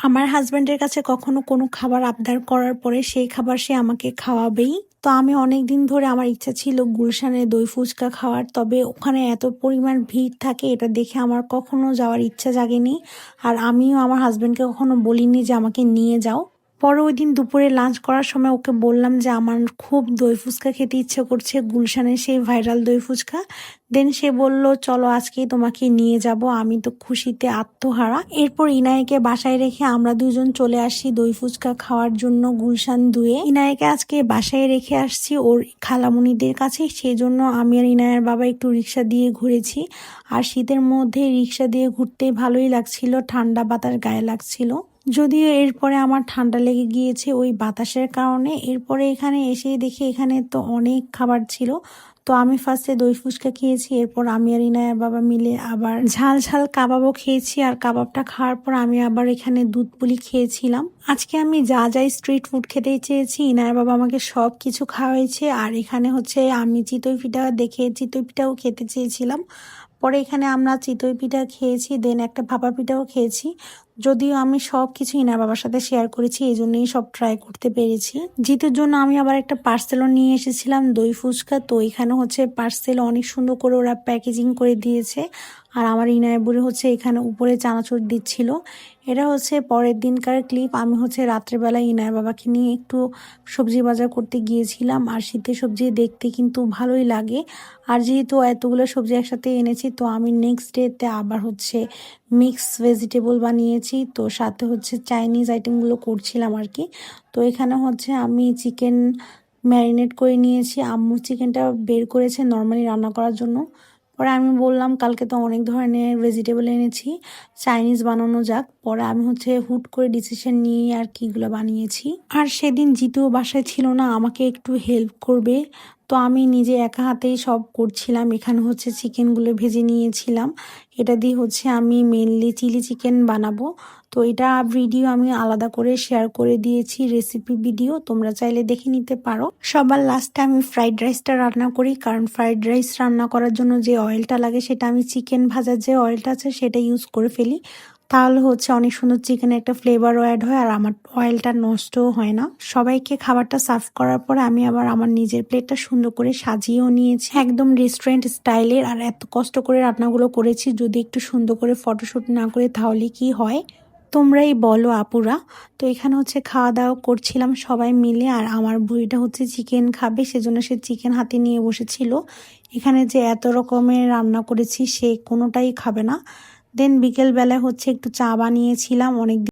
আমার হাজবেন্ডের কাছে কখনো কোনো খাবার আবদার করার পরে সেই খাবার সে আমাকে খাওয়াবেই। তো আমি অনেক দিন ধরে আমার ইচ্ছা ছিল গুলশানে দই ফুচকা খাওয়ার, তবে ওখানে এত পরিমাণ ভিড় থাকে এটা দেখে আমার কখনো যাওয়ার ইচ্ছা জাগেনি। আর আমিও আমার হাজবেন্ডকে কখনো বলিনি যে আমাকে নিয়ে যাও। পরে ওই দিন দুপুরে লাঞ্চ করার সময় ওকে বললাম যে আমার খুব দই ফুচকা খেতে ইচ্ছে করছে, গুলশানের সেই ভাইরাল দই ফুচকা। দেন সে বলল চলো আজকেই তোমাকে নিয়ে যাব। আমি তো খুশিতে আত্মহারা। এরপর ইনায়েকে বাসায় রেখে আমরা দুজন চলে আসি দই ফুচকা খাওয়ার জন্য গুলশান 2-এ। ইনায়েকে আজকে বাসায় রেখে আসছি ওর খালামুনিদের কাছে, সেই জন্য আমি আর ইনায়ের বাবা একটু রিক্সা দিয়ে ঘুরেছি। আর শীতের মধ্যে রিক্সা দিয়ে ঘুরতে ভালোই লাগছিল, ঠান্ডা বাতাস গায়ে লাগছিল। যদিও এরপরে আমার ঠান্ডা লেগে গিয়েছে ওই বাতাসের কারণে। এরপরে এখানে এসে দেখি এখানে তো অনেক খাবার ছিল। তো আমি ফার্স্টে দই ফুচকা খেয়েছি, এরপর আমি আর ইনায়ার বাবা মিলে আবার ঝাল ঝাল কাবাবও খেয়েছি। আর কাবাবটা খাওয়ার পর আমি আবার এখানে দুধ পুলি খেয়েছিলাম। আজকে আমি যা যা স্ট্রিট ফুড খেতে চেয়েছি ইনায়ার বাবা আমাকে সব কিছু খাওয়াইছে। আর এখানে হচ্ছে আমি চিতই পিঠা দেখে চিতই পিঠাও খেতে চেয়েছিলাম। পরে এখানে আমরা চিতই পিঠা খেয়েছি, দেন একটা ভাপা পিঠাও খেয়েছি। যদিও আমি সব কিছু ইনার বাবার সাথে শেয়ার করেছি, এই জন্যই সব ট্রাই করতে পেরেছি। জিতুর জন্য আমি আবার একটা পার্সেলও নিয়ে এসেছিলাম দই ফুচকা। তো এখানে হচ্ছে পার্সেল অনেক সুন্দর করে ওরা প্যাকেজিং করে দিয়েছে। আর আমার ইনায় বুড়ি হচ্ছে এখানে উপরে চানাচুর দিচ্ছিল। এটা হচ্ছে পরের দিনকার ক্লিপ। আমি হচ্ছে রাত্রেবেলা ইনার বাবাকে নিয়ে একটু সবজি বাজার করতে গিয়েছিলাম। আর শীতের সবজি দেখতে কিন্তু ভালোই লাগে। আর যেহেতু এতগুলো সবজি একসাথে এনেছি, তো আমি নেক্সট ডেতে আবার হচ্ছে মিক্স ভেজিটেবল বানিয়েছি। তো সাথে হচ্ছে চাইনিজ আইটেমগুলো করছিলাম আর কি। তো এখানে হচ্ছে আমি চিকেন ম্যারিনেট করে নিয়েছি। আম্মু চিকেনটা বের করেছে নর্মালি রান্না করার জন্য। পরে আমি বললাম কালকে তো অনেক ধরনের ভেজিটেবল এনেছি, চাইনিজ বানানো যাক। পরে আমি হচ্ছে হুট করে ডিসিশন নিয়ে আর কিগুলো বানিয়েছি। আর সেদিন জিতুও বাসায় ছিল না, আমাকে একটু হেল্প করবে। তো আমি নিজে একা হাতেই সব করছিলাম। এখানে হচ্ছে চিকেনগুলো ভেজে নিয়েছিলাম। এটা দিয়ে হচ্ছে আমি মেনলি চিলি চিকেন বানাবো। তো এটা ভিডিও আমি আলাদা করে শেয়ার করে দিয়েছি, রেসিপি ভিডিও, তোমরা চাইলে দেখে নিতে পারো। সবার লাস্টে আমি ফ্রাইড রাইসটা রান্না করি, কারণ ফ্রাইড রাইস রান্না করার জন্য যে অয়েলটা লাগে সেটা আমি চিকেন ভাজার যে অয়েলটা আছে সেটা ইউজ করে ফেলি। তাহলে হচ্ছে অনেক সুন্দর চিকেনের একটা ফ্লেভারও অ্যাড হয়, আর আমার অয়েলটা নষ্টও হয় না। সবাইকে খাবারটা সার্ভ করার পরে আমি আবার আমার নিজের প্লেটটা সুন্দর করে সাজিয়েও নিয়েছি, একদম রেস্টুরেন্ট স্টাইলের। আর এত কষ্ট করে রান্নাগুলো করেছি, যদি একটু সুন্দর করে ফটোশুট না করে তাহলে কি হয়, তোমরাই বলো আপুরা। তো এখানে হচ্ছে খাওয়া দাওয়া করছিলাম সবাই মিলে। আর আমার বুড়িটা হচ্ছে চিকেন খাবে, সেজন্য সে চিকেন হাতে নিয়ে বসেছিল। এখানে যে এত রকমের রান্না করেছি সে কোনোটাই খাবে না। দেন বিকেল বেলায় হচ্ছে একটু চা বানিয়েছিলাম অনেক